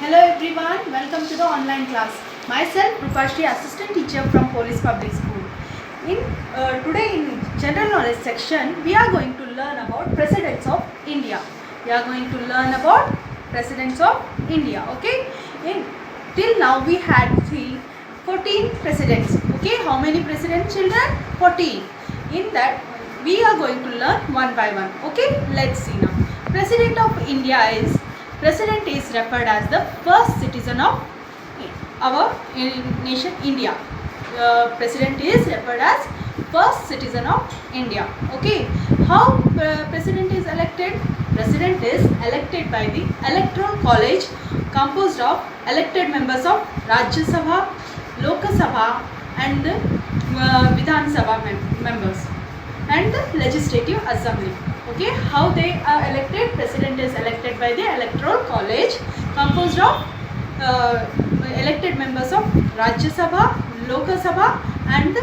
Hello everyone, welcome to the online class. Myself Rupashri, assistant teacher from Police Public School. Today in general knowledge section, we are going to learn about presidents of India. Okay? Till now we had 14 presidents. Okay, how many presidents, children? 14. In that we are going to learn one by one. Okay, let's see now. President is referred as the first citizen of our nation India. President is referred as first citizen of India. Okay, how president is elected? President is elected by the electoral college composed of elected members of Rajya Sabha, Lok Sabha and Vidhan Sabha members and the legislative assembly. Okay, how they are elected? President is elected by the electoral college composed of elected members of Rajya Sabha, Lok Sabha and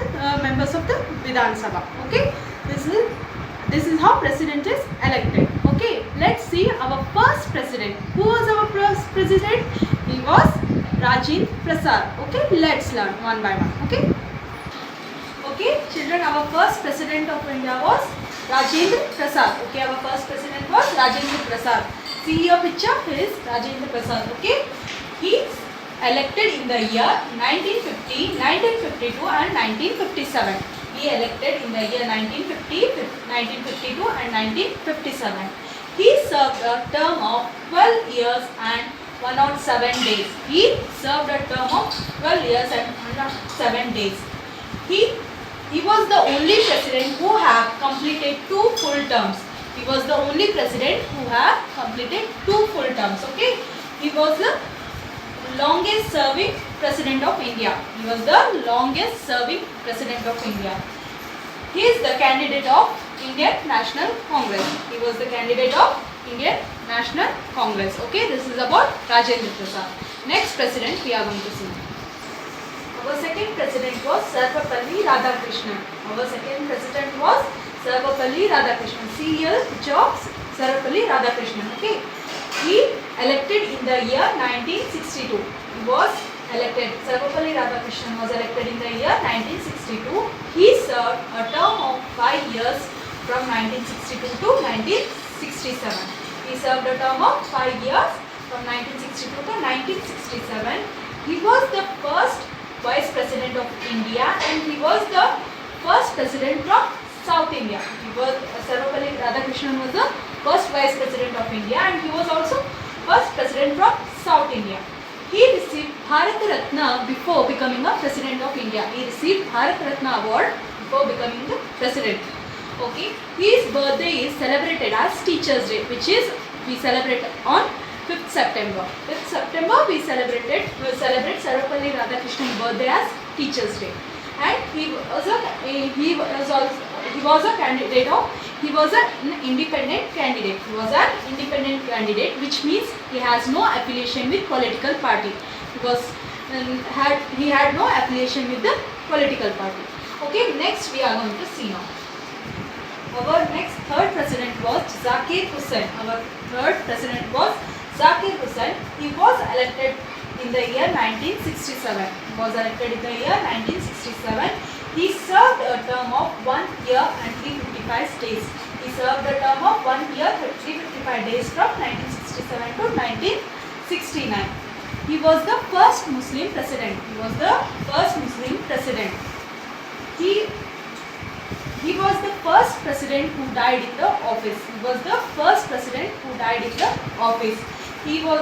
members of the Vidhan Sabha. Okay, this is how president is elected. Okay, let's see our first president. Who was our first president? He was Rajendra Prasad. Okay, let's learn one by one. Okay, children, our first president of India was Rajendra Prasad. Okay, our first president was Rajendra Prasad. See your picture, here is Rajendra Prasad. Okay, he elected in the year 1950, 1952 and 1957. He elected in the year 1950, 1952 and 1957. He served a term of 12 years and 107 days. He served a term of 12 years and 107 days. He was the only president who have completed 2 full terms. He was the only president who have completed 2 full terms. Okay, he was the longest serving president of India. He was the longest serving president of India. He is the candidate of Indian National Congress. He was the candidate of Indian National Congress. Okay, this is about Rajendra Prasad. Next president we are going to see. Our second president was Sarvepalli Radhakrishnan. Our second president was Sarvepalli Radhakrishnan. See here picture of Sarvepalli Radhakrishnan. Okay, he elected in the year 1962. He was elected. Sarvepalli Radhakrishnan was elected in the year 1962. He served a term of 5 years from 1962 to 1967. He served a term of 5 years from 1962 to 1967. He was the first Vice President of India and he was the first President from South India. Sarvepalli Radhakrishnan was the first Vice President of India and he was also first President from South India. He received Bharat Ratna before becoming a President of India. He received Bharat Ratna award before becoming the President. Okay, his birthday is celebrated as Teachers' Day, which is we celebrate on 5th September. 5th September we celebrate Sarvepalli Radhakrishnan birthday as Teachers' Day. And he was an independent candidate. He was an independent candidate, which means he has no affiliation with political party. He had no affiliation with the political party. Okay, next we are going to see now. Our next third president was Zakir Hussain. Our third president was Zakir Hussain. He was elected in the year 1967. He served a term of 1 year and 355 days. He served a term of 1 year and 355 days from 1967 to 1969. He was the first Muslim president. He was the first president who died in the office. He was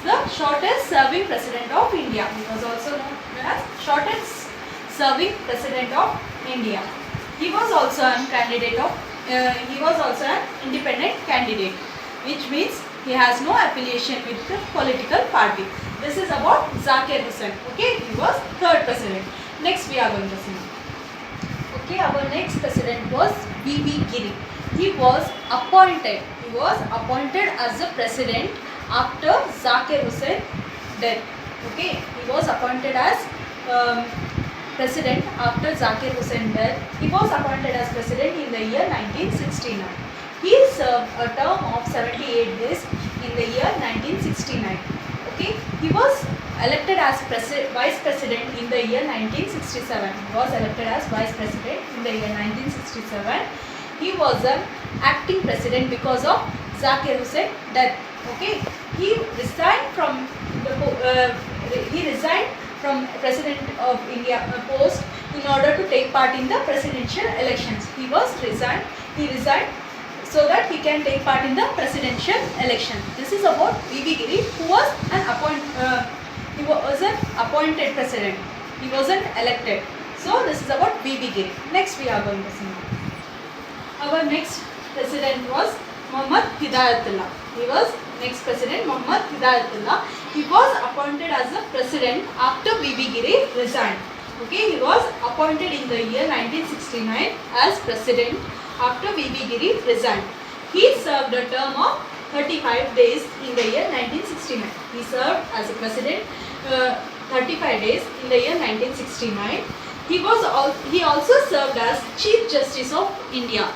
the shortest serving president of India. He was also known as shortest serving president of India. He was also an independent candidate, which means he has no affiliation with the political party. This is about Zakir Hussain. Okay, he was third president. Next we are going to see. Okay, our next president was B.B. Giri. He was appointed as the president after Zakir Hussain death. Okay, he was appointed as president after Zakir Hussain death. He was appointed as president in the year 1969. He served a term of 78 days in the year 1969. Okay, he was elected as vice president in the year 1967. He was elected as vice president in the year 1967. He was an acting president because of Zakir Hussain death. Okay, he resigned from President of India post in order to take part in the presidential elections. He resigned so that he can take part in the presidential election. This is about V.V. Giri, who was an appointed president. He wasn't elected. So this is about V.V. Giri. Next we are going to see. Our next president was Muhammad Hidayatullah. Next president Muhammad Hidayatullah. He was appointed as a president after V.V. Giri resigned. Okay, he was appointed in the year 1969 as president after V.V. Giri resigned. He served a term of 35 days in the year 1969. He served as a president 35 days in the year 1969. He also served as Chief Justice of India.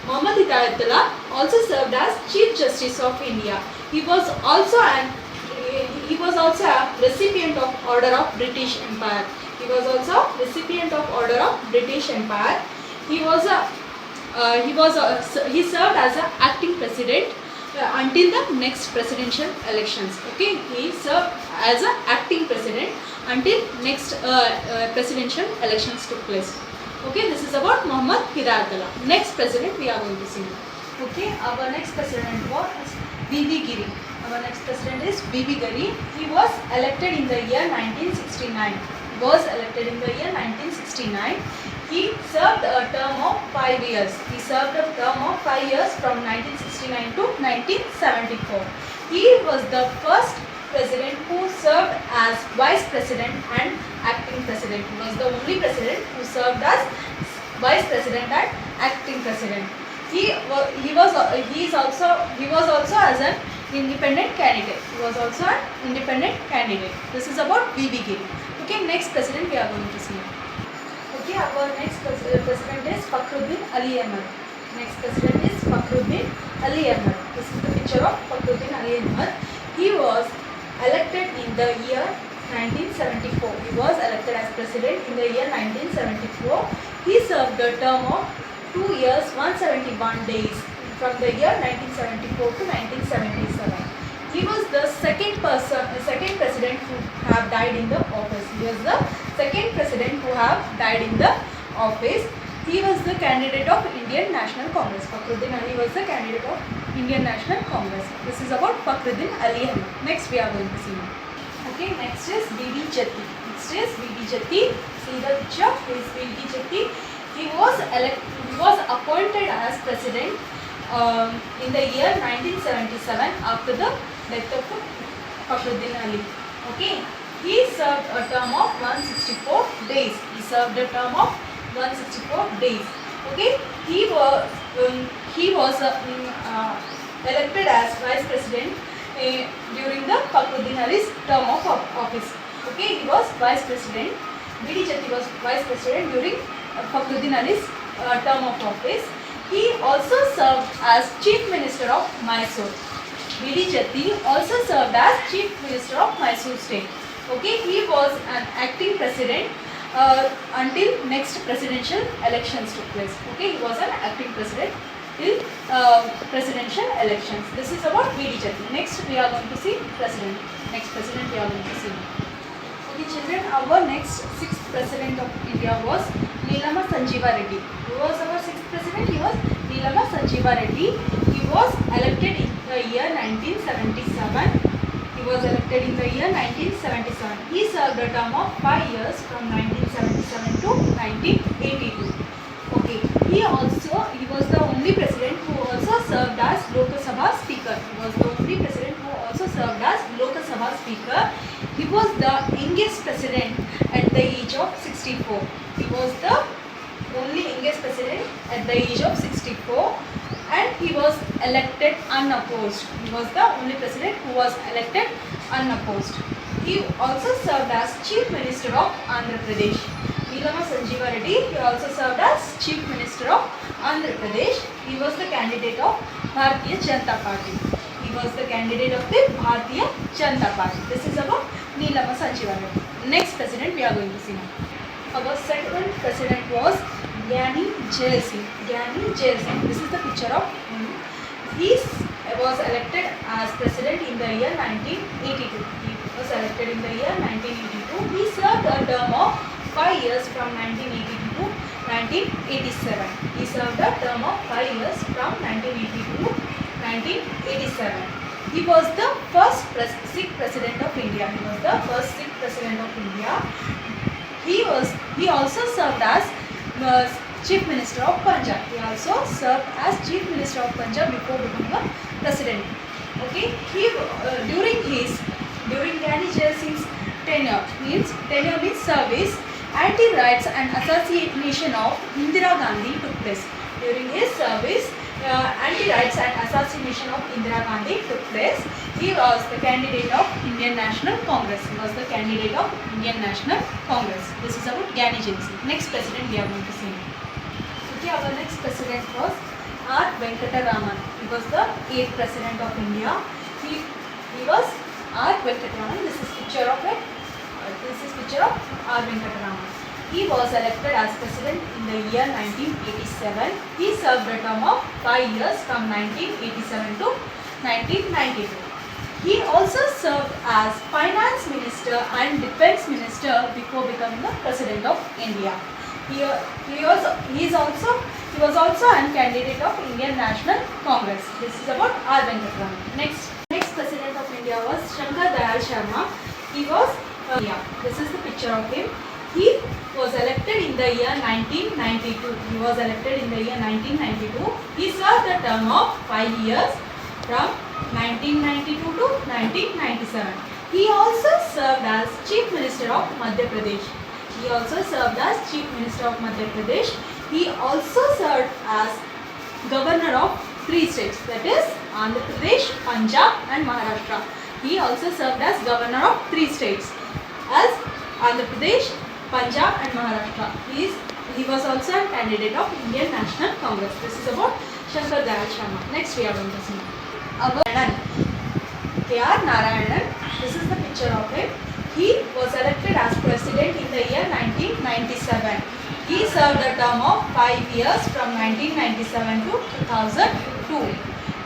Muhammad Hidayatullah also served as Chief Justice of India. He was also a recipient of Order of British Empire. He served as an acting president until the next presidential elections. Okay, he served as an acting president until next presidential elections took place. Okay, this is about Muhammad Hidayatullah. Next president we are going to see. Okay, our next president was V.V. Giri. Our next president is V.V. Giri. He was elected in the year 1969. He served a term of 5 years. From 1969 to 1974. He was the first president who served as vice president and acting president. He was the only president who served as vice president and acting president. He was also as an independent candidate. This is about V.V. Giri. Okay, next president we are going to see. Okay, our next president is Fakhruddin Ali Ahmed. This is the picture of Fakhruddin Ali Ahmed. He was elected in the year 1974. He was elected as president in the year 1974. He served a term of 2 years, 171 days from the year 1974 to 1977. He was the second president who have died in the office. He was the candidate of Indian National Congress. Fakhruddin Ali was the candidate of Indian National Congress. This is about Fakhruddin Ali Ahmed. Next we are going to see. Okay, next is V.D. Jatti. See the picture. This is V.D. Jatti. He was appointed as president in the year 1977 after the death of Fakhruddin Ali. Okay, he served a term of 164 days. Okay, he was elected as vice president during the Fakhruddin Ali's term of office. Okay, he was vice president. V.D. Jatti was vice president during Fakhruddin Ali's term of office. He also served as Chief Minister of Mysore. V.D. Jatti also served as Chief Minister of Mysore State. Okay, he was an acting president until next presidential elections took place. Okay, he was an acting president till presidential elections. This is about V.D. Jatti. Next we are going to see president. Okay, children, our next sixth president of India was Nilama Sanjeeva Reddy. Who was our sixth president? He was Nilama Sanjeeva Reddy. He was elected in the year 1977. He served a term of 5 years from 1977 to 1982. Okay. He was the only president who also served as Lok Sabha Speaker. He was the youngest president at the age of 64. He was the only youngest president at the age of 64, and he was elected unopposed. He was the only president who was elected unopposed. He also served as Chief Minister of Andhra Pradesh. Nilama Sanjeeva Reddy, he also served as Chief Minister of Andhra Pradesh. He was the candidate of Bharatiya Janata Party. He He was the candidate of the Bharatiya Janata Party. This is about Neelama Sanjeevani. Next president we are going to see now. Our second president was Gyani Jail Singh. Gyani Jail Singh. This is the picture of him. He was elected as president in the year 1982. He was elected in the year 1982. He served a term of 5 years from 1982 to 1987. He served a term of 5 years from 1982 to 1987. He was the first Sikh president of India. He was the first Sikh president of India. He also served as Chief Minister of Punjab. He also served as Chief Minister of Punjab before becoming a president. Okay. During Gyani Jail Singh's tenure means service, anti-rights and assassination of Indira Gandhi took place. During his service, anti-rights and assassination of Indira Gandhi took place. He was the candidate of Indian National Congress. He was the candidate of Indian National Congress. This is about Gyani Jail Singh. Next president we are going to see. Okay, our next president was R. Venkataraman. He was the 8th president of India. He was R. Venkataraman. This is picture of it. This is picture of R. Venkataraman. He was elected as president in the year 1987. He served a term of 5 years from 1987 to 1992. He also served as finance minister and defense minister before becoming the president of India. He was also a candidate of Indian National Congress. This is about R. Venkataraman. Next president of India was Shankar Dayal Sharma. He was this is the picture of him. He was elected in the year 1992. He was elected in the year 1992. He served a term of 5 years from 1992 to 1997. He also served as Chief Minister of Madhya Pradesh. He also served as Chief Minister of Madhya Pradesh. He also served as Governor of 3 states, that is Andhra Pradesh, Punjab and Maharashtra. He also served as Governor of 3 states as Andhra Pradesh, Punjab and Maharashtra. He was also a candidate of Indian National Congress. This is about Shankar Dayal Sharma. Next we are going to see our K.R. Narayanan. This is the picture of him. He was elected as president in the year 1997. He served a term of 5 years from 1997 to 2002.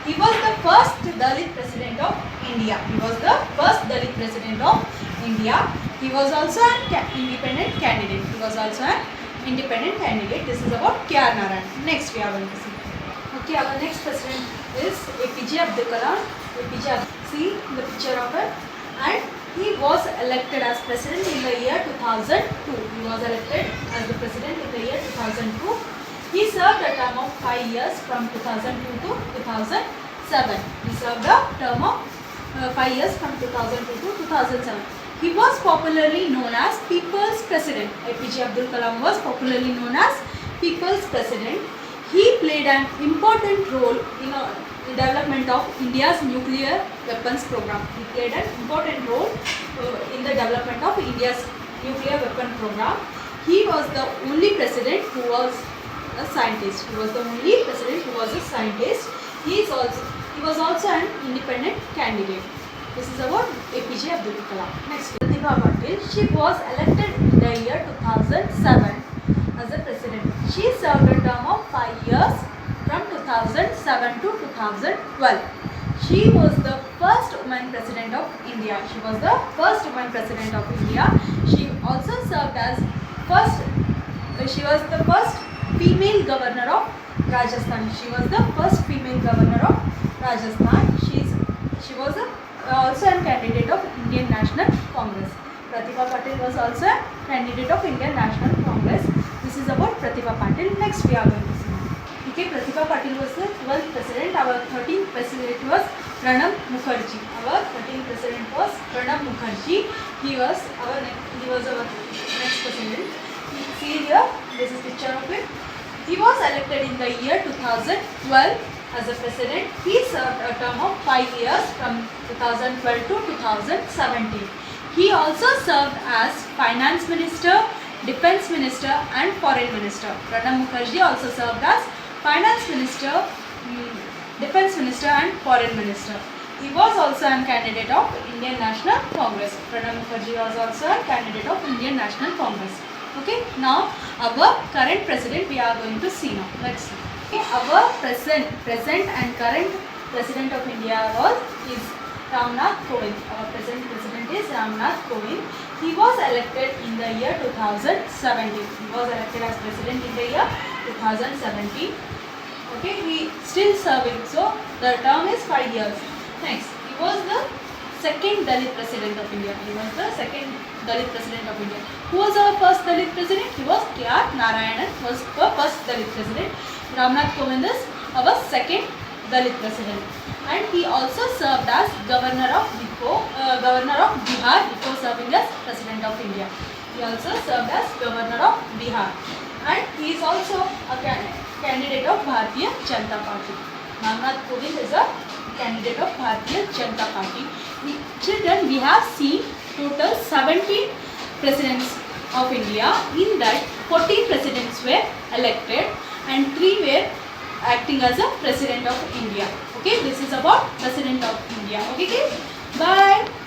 He was the first Dalit president of India. He was the first Dalit president of India. He was also an independent candidate. This is about K.R. Narayanan. Next we are going to see. Okay, our next president is APJ Abdul Kalam. See the picture of it. And he was elected as president in the year 2002. He was elected as the president in the year 2002. He served a term of 5 years from 2002 to 2007. He served a term of 5 years from 2002 to 2007. He was popularly known as People's President. APJ Abdul Kalam was popularly known as People's President. He played an important role in the development of India's nuclear weapons program. He played an important role in the development of India's nuclear weapon program. He was the only president who was a scientist. He was also an independent candidate. This is about APJ Abdul Kalam. Next, Pratibha Patil. She was elected in the year 2007 as a president. She served a term of 5 years from 2007 to 2012. She was the first woman president of India. She was the first female governor of Rajasthan. She was also a candidate of Indian National Congress. Pratibha Patil was also a candidate of Indian National Congress. This is about Pratibha Patil. Next we are going to see. Okay, Pratibha Patil was the 12th president. Our 13th president was Pranab Mukherjee. He was our next president. See here, this is picture of it. He was elected in the year 2012 as a president. He served a term of 5 years from 2012 to 2017. He also served as finance minister, defense minister and foreign minister. Pranab Mukherjee also served as finance minister, defense minister and foreign minister. he was also a candidate of Indian National Congress. Pranab Mukherjee was also a candidate of Indian National Congress. Okay, now our current president we are going to see now. Let's see. Okay, our present and current president of India is Ramnath Kovind. Our present president is Ramnath Kovind. He was elected in the year 2017. He was elected as president in the year 2017. Okay, he still serving. So the term is 5 years. Next, he was the second Dalit president of India. He was the second Dalit president of India. Who was our first Dalit president? He was K.R. Narayanan was our first Dalit president. Ramnath Kovind is our second Dalit president. And he also served as governor of Bihar before serving as president of India. He also served as governor of Bihar. And he is also a candidate of Bharatiya Janata Party. Ramnath Kovind is a candidate of Bharatiya Janata Party. Children, we have seen total 17 presidents of India. In that, 14 presidents were elected and 3 were acting as a president of India. Okay, this is about president of India. Okay, guys? Bye.